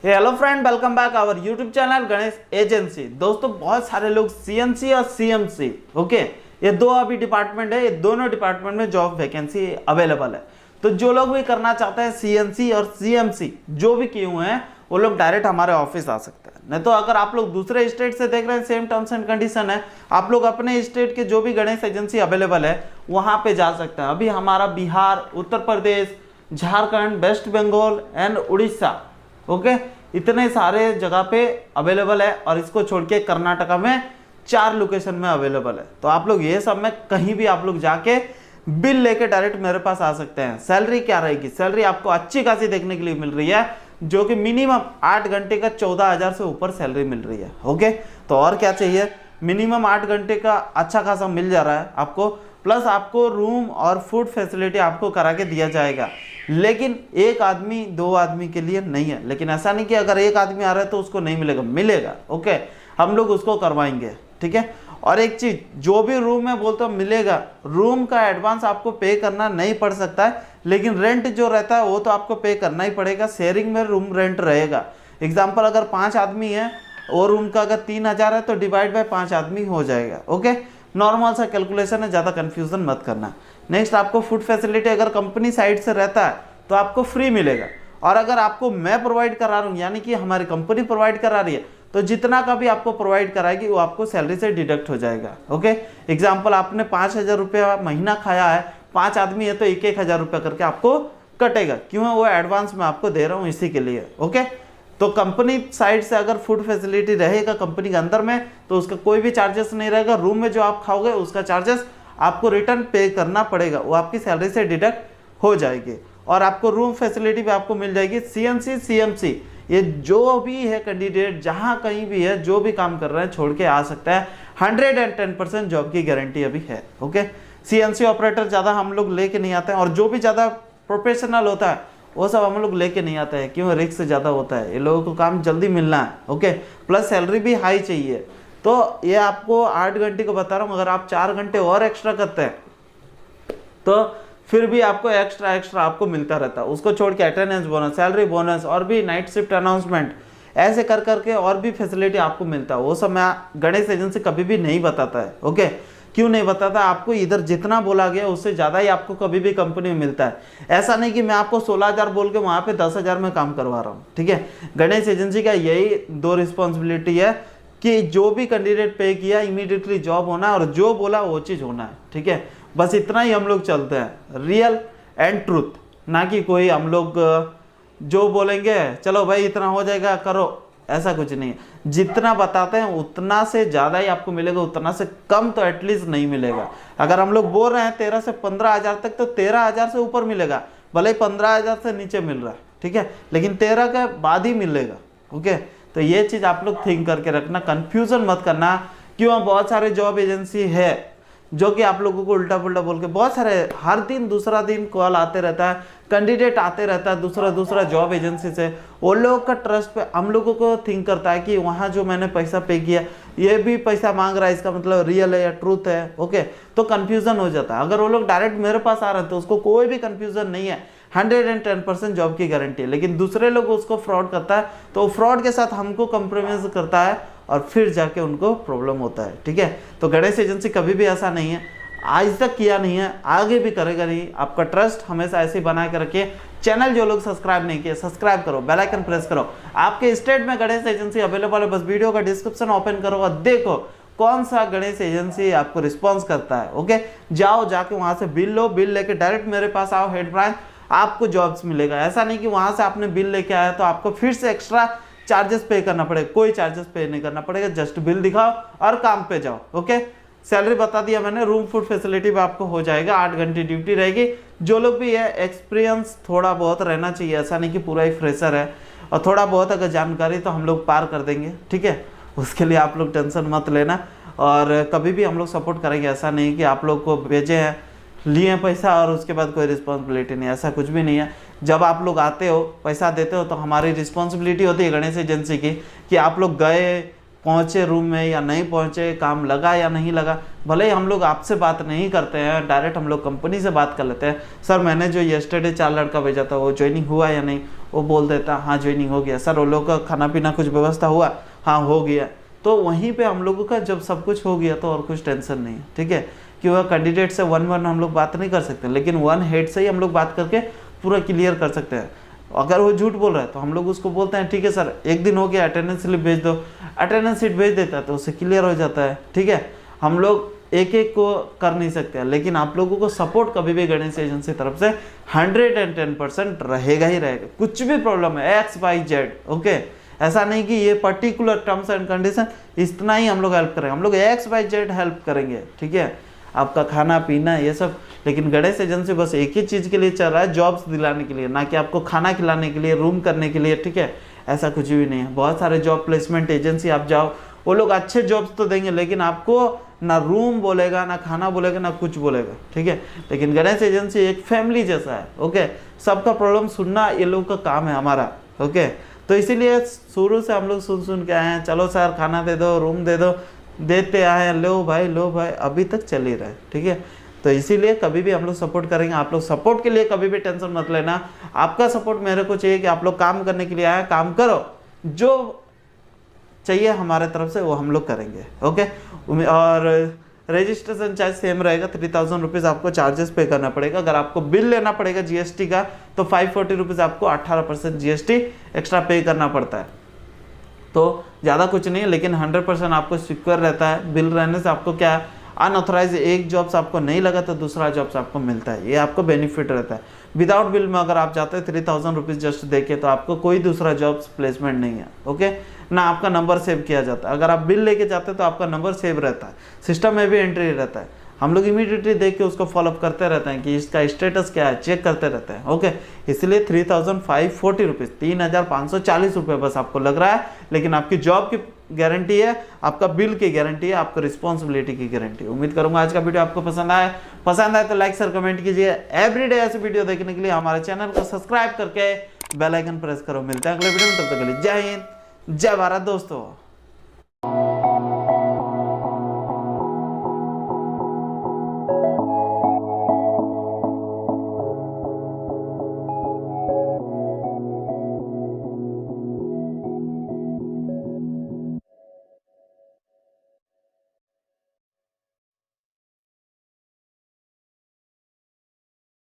Hello friend, welcome back our YouTube channel Ganesh agency. दोस्तों, बहुत सारे लोग सीएनसी और सीएमसी ओके, ये दो अभी डिपार्टमेंट है, ये दोनों डिपार्टमेंट में जॉब वैकेंसी अवेलेबल है। तो जो लोग भी करना चाहते हैं सीएनसी और सीएमसी, जो भी किए हुए हैं वो लोग डायरेक्ट हमारे ऑफिस आ सकते हैं। नहीं तो अगर आप लोग दूसरे स्टेट से देख रहे हैं, सेम टर्म्स एंड कंडीशन है, आप लोग अपने स्टेट के जो भी गणेश एजेंसी अवेलेबल है वहां पे जा सकते हैं। अभी हमारा बिहार, उत्तर प्रदेश, झारखंड, वेस्ट बंगाल एंड उड़ीसा ओके, इतने सारे जगह पे अवेलेबल है। और इसको छोड़ के कर्नाटका में 4 लोकेशन में अवेलेबल है। तो आप लोग ये सब में कहीं भी आप लोग जाके बिल लेके डायरेक्ट मेरे पास आ सकते हैं। सैलरी क्या रहेगी? सैलरी आपको अच्छी खासी देखने के लिए मिल रही है, जो कि मिनिमम 8 घंटे का 14,000 से ऊपर सैलरी मिल रही है ओके। तो और क्या चाहिए? मिनिमम 8 घंटे का अच्छा खासा मिल जा रहा है आपको, प्लस आपको रूम और फूड फैसिलिटी आपको करा के दिया जाएगा। लेकिन एक आदमी 2 आदमी के लिए नहीं है। लेकिन ऐसा नहीं कि अगर एक आदमी आ रहा है तो उसको नहीं मिलेगा, मिलेगा ओके, हम लोग उसको करवाएंगे ठीक है। और एक चीज, जो भी रूम में बोलता हूँ मिलेगा, रूम का एडवांस आपको पे करना नहीं पड़ सकता है, लेकिन रेंट जो रहता है वो तो आपको पे करना ही पड़ेगा। शेयरिंग में रूम रेंट रहेगा। एग्जाम्पल, अगर 5 आदमी है और रूम का अगर 3,000 है तो डिवाइड बाय 5 आदमी हो जाएगा ओके। नॉर्मल सा कैलकुलेशन है, ज़्यादा कंफ्यूजन मत करना। नेक्स्ट, आपको फूड फैसिलिटी अगर कंपनी साइड से रहता है तो आपको फ्री मिलेगा। और अगर आपको मैं प्रोवाइड करा रहा हूँ, यानी कि हमारी कंपनी प्रोवाइड करा रही है, तो जितना का भी आपको प्रोवाइड कराएगी वो आपको सैलरी से डिडक्ट हो जाएगा ओके। एग्जाम्पल, आपने 5,000 रुपया महीना खाया है, 5 आदमी है तो 1,000 रुपया करके आपको कटेगा। क्यों? वो एडवांस में आपको दे रहा हूँ इसी के लिए ओके। तो कंपनी साइड से अगर फूड फैसिलिटी रहेगा कंपनी के अंदर में तो उसका कोई भी चार्जेस नहीं रहेगा। रूम में जो आप खाओगे उसका चार्जेस आपको रिटर्न पे करना पड़ेगा, वो आपकी सैलरी से डिडक्ट हो जाएगी। और आपको रूम फैसिलिटी भी आपको मिल जाएगी। सीएनसी सीएमसी ये जो भी है कैंडिडेट, जहां कहीं भी है, जो भी काम कर रहे हैं छोड़ के आ सकता है। 110% जॉब की गारंटी अभी है ओके। सीएनसी ऑपरेटर ज़्यादा हम लोग लेके नहीं आते हैं, और जो भी ज़्यादा प्रोफेशनल होता है वो सब हम लोग लेके नहीं आते हैं। क्यों? रिस्क ज़्यादा होता है, ये लोगों को काम जल्दी मिलना है ओके, प्लस सैलरी भी हाई चाहिए। तो ये आपको 8 घंटे को बता रहा हूँ, अगर आप 4 घंटे और एक्स्ट्रा करते हैं तो फिर भी आपको एक्स्ट्रा आपको मिलता रहता है। उसको छोड़ के अटेंडेंस बोनस, सैलरी बोनस और भी नाइट शिफ्ट अनाउंसमेंट, ऐसे कर करके और भी फैसिलिटी आपको मिलता है। वो सब मैं गणेश एजेंसी कभी भी नहीं बताता है ओके। क्यों नहीं बताता? आपको इधर जितना बोला गया उससे ज़्यादा ही आपको कभी भी कंपनी में मिलता है। ऐसा नहीं कि मैं आपको 16,000 बोल के वहाँ पे 10,000 में काम करवा रहा हूँ ठीक है। गणेश एजेंसी का यही 2 रिस्पॉन्सिबिलिटी है कि जो भी कैंडिडेट पे किया इमीडिएटली जॉब होना है, और जो बोला वो चीज़ होना है ठीक है। बस इतना ही हम लोग चलते हैं, रियल एंड ट्रूथ, ना कि कोई हम लोग जो बोलेंगे चलो भाई इतना हो जाएगा करो, ऐसा कुछ नहीं है। जितना बताते हैं उतना से ज़्यादा ही आपको मिलेगा, उतना से कम तो एटलीस्ट नहीं मिलेगा। अगर हम लोग बोल रहे हैं 13 से 15,000 तक, तो 13,000 से ऊपर मिलेगा, भले ही 15,000 से नीचे मिल रहा है ठीक है, लेकिन 13 के बाद ही मिलेगा ओके। तो ये चीज़ आप लोग थिंक करके रखना, कन्फ्यूज़न मत करना। क्यों? बहुत सारे जॉब एजेंसी है जो कि आप लोगों को उल्टा पुल्टा बोल के, बहुत सारे हर दिन दूसरा दिन कॉल आते रहता है, कैंडिडेट आते रहता है दूसरा जॉब एजेंसी से। वो लोग का ट्रस्ट पे हम लोगों को थिंक करता है कि वहाँ जो मैंने पैसा पे किया ये भी पैसा मांग रहा है, इसका मतलब रियल है या ट्रूथ है ओके। तो कन्फ्यूज़न हो जाता है। अगर वो लोग डायरेक्ट मेरे पास आ रहे हैं तो उसको कोई भी कन्फ्यूज़न नहीं है, 110% जॉब की गारंटी है। लेकिन दूसरे लोग उसको फ्रॉड करता है तो फ्रॉड के साथ हमको कॉम्प्रोमाइज करता है और फिर जाके उनको प्रॉब्लम होता है ठीक है। तो गणेश एजेंसी कभी भी ऐसा नहीं है, आज तक किया नहीं है, आगे भी करेगा नहीं। आपका ट्रस्ट हमेशा ऐसे ही बना के रखिए। चैनल जो लोग सब्सक्राइब नहीं किए सब्सक्राइब करो, बेल आइकन प्रेस करो। आपके स्टेट में गणेश एजेंसी अवेलेबल है, बस वीडियो का डिस्क्रिप्शन ओपन करो और देखो कौन सा गणेश एजेंसी आपको रिस्पॉन्स करता है ओके। जाओ, जाके वहां से बिल लो, बिल लेके डायरेक्ट मेरे पास आओ हेड ब्रांच, आपको जॉब्स मिलेगा। ऐसा नहीं कि वहां से आपने बिल लेके आया तो आपको फिर से एक्स्ट्रा चार्जेस पे करना पड़ेगा, कोई चार्जेस पे नहीं करना पड़ेगा, जस्ट बिल दिखाओ और काम पे जाओ ओके। सैलरी बता दिया मैंने, रूम फूड फैसिलिटी भी आपको हो जाएगा, 8 घंटे ड्यूटी रहेगी। जो लोग भी है एक्सपीरियंस थोड़ा बहुत रहना चाहिए, ऐसा नहीं कि पूरा ही फ्रेशर है, और थोड़ा बहुत अगर जानकारी तो हम लोग पार कर देंगे ठीक है। उसके लिए आप लोग टेंशन मत लेना, और कभी भी हम लोग सपोर्ट करेंगे। ऐसा नहीं कि आप लोग को भेजे हैं, लिए पैसा और उसके बाद कोई रिस्पॉन्सिबिलिटी नहीं, ऐसा कुछ भी नहीं है। जब आप लोग आते हो पैसा देते हो तो हमारी रिस्पॉन्सिबिलिटी होती है गणेश एजेंसी की कि आप लोग गए, पहुँचे रूम में या नहीं पहुँचे, काम लगा या नहीं लगा। भले ही हम लोग आपसे बात नहीं करते हैं, डायरेक्ट हम लोग कंपनी से बात कर लेते हैं, सर मैंने जो येस्टरडे 4 लड़का भेजा था वो ज्वाइनिंग हुआ या नहीं, वो बोल देता हाँ ज्वाइनिंग हो गया सर, वो लोग का खाना पीना कुछ व्यवस्था हुआ, हाँ हो गया। तो वहीं पे हम लोगों का जब सब कुछ हो गया तो और कुछ टेंशन नहीं है, ठीक है। कि वह कैंडिडेट से 1-1 हम लोग बात नहीं कर सकते, लेकिन 1 हेड से ही हम लोग बात करके पूरा क्लियर कर सकते हैं। अगर वो झूठ बोल रहा है तो हम लोग उसको बोलते हैं ठीक है सर, एक दिन हो गया, अटेंडेंस स्लिप भेज दो, अटेंडेंस शीट भेज देता है तो उससे क्लियर हो जाता है, ठीक है। हम लोग एक एक को कर नहीं सकते, लेकिन आप लोगों को सपोर्ट कभी भी गणेश एजेंसी तरफ से 110% रहेगा ही रहेगा। कुछ भी प्रॉब्लम है XYZ, ओके, ऐसा नहीं कि ये पर्टिकुलर टर्म्स एंड कंडीशन इतना ही हम लोग हेल्प करेंगे, हम लोग XYZ हेल्प करेंगे, ठीक है, आपका खाना पीना ये सब। लेकिन गणेश एजेंसी बस एक ही चीज़ के लिए चल रहा है, जॉब्स दिलाने के लिए, ना कि आपको खाना खिलाने के लिए, रूम करने के लिए, ठीक है। ऐसा कुछ भी नहीं है। बहुत सारे जॉब प्लेसमेंट एजेंसी आप जाओ, वो लोग अच्छे जॉब्स तो देंगे, लेकिन आपको ना रूम बोलेगा, ना खाना बोलेगा, ना कुछ बोलेगा, ठीक है। लेकिन गणेश एजेंसी एक फैमिली जैसा है, ओके, सबका प्रॉब्लम सुनना ये लोग का काम है हमारा, ओके। तो इसीलिए शुरू से हम लोग सुन के आए हैं, चलो सर खाना दे दो, रूम दे दो, देते आए हैं, लो भाई अभी तक चल ही रहा है, ठीक है। तो इसीलिए कभी भी हम लोग सपोर्ट करेंगे। आप लोग सपोर्ट के लिए कभी भी टेंशन मत लेना, आपका सपोर्ट मेरे को चाहिए कि आप लोग काम करने के लिए आए, काम करो, जो चाहिए हमारे तरफ से वो हम लोग करेंगे, ओके। और रजिस्ट्रेशन चार्ज सेम रहेगा, 3000 रुपीज़ आपको चार्जेस पे करना पड़ेगा। अगर आपको बिल लेना पड़ेगा GST का तो 540 रुपीज़ आपको 18% GST एक्स्ट्रा पे करना पड़ता है। तो ज़्यादा कुछ नहीं है, लेकिन 100% आपको सिक्योर रहता है। बिल रहने से आपको क्या, अनऑथराइज एक जॉब्स आपको नहीं लगा तो दूसरा जॉब्स आपको मिलता है, ये आपको बेनिफिट रहता है। विदाउट बिल में अगर आप जाते हैं 3000 रुपीज़ जस्ट देके तो आपको कोई दूसरा जॉब्स प्लेसमेंट नहीं है, ओके ना। आपका नंबर सेव किया जाता है, अगर आप बिल लेके जाते हैं तो आपका नंबर सेव रहता है, सिस्टम में भी एंट्री रहता है। हम लोग इमीडिएटली देख के उसको फॉलोअप करते रहते हैं कि इसका स्टेटस क्या है, चेक करते रहते हैं, ओके। इसलिए 3540 रुपीज़, 3540 रुपये बस आपको लग रहा है, लेकिन आपकी जॉब की गारंटी है, आपका बिल की गारंटी है, आपका रिस्पॉन्सिबिलिटी की गारंटी। उम्मीद करूंगा आज का वीडियो आपको पसंद आए तो लाइक शेयर कमेंट कीजिए। एवरीडे ऐसे वीडियो देखने के लिए हमारे चैनल को सब्सक्राइब करके बेल आइकन प्रेस करो। मिलते हैं अगले वीडियो में, तब तक के लिए जय हिंद, जय भारत दोस्तों।